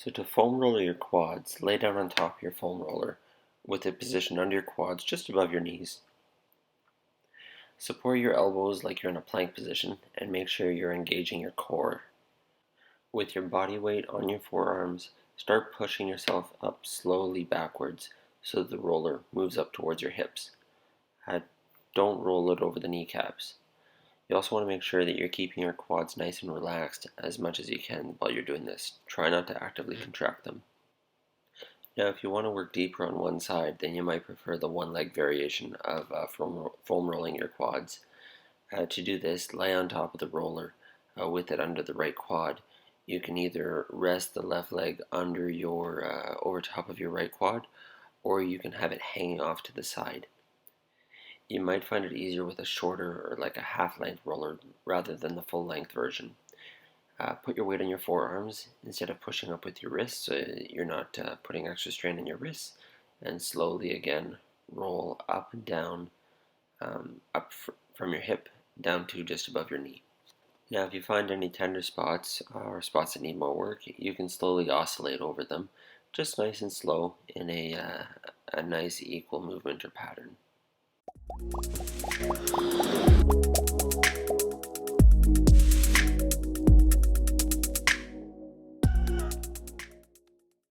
So to foam roller your quads, lay down on top of your foam roller with it positioned under your quads just above your knees. Support your elbows like you're in a plank position and make sure you're engaging your core. With your body weight on your forearms, start pushing yourself up slowly backwards so the roller moves up towards your hips. Don't roll it over the kneecaps. You also want to make sure that you're keeping your quads nice and relaxed as much as you can while you're doing this. Try not to actively contract them. Now, if you want to work deeper on one side, then you might prefer the one leg variation of foam rolling your quads. To do this, lay on top of the roller with it under the right quad. You can either rest the left leg under your over top of your right quad, or you can have it hanging off to the side. You might find it easier with a shorter or like a half-length roller rather than the full-length version. Put your weight on your forearms instead of pushing up with your wrists so you're not putting extra strain on your wrists, and slowly again roll up and down, from your hip down to just above your knee. Now if you find any tender spots or spots that need more work, you can slowly oscillate over them, just nice and slow in a nice equal movement or pattern.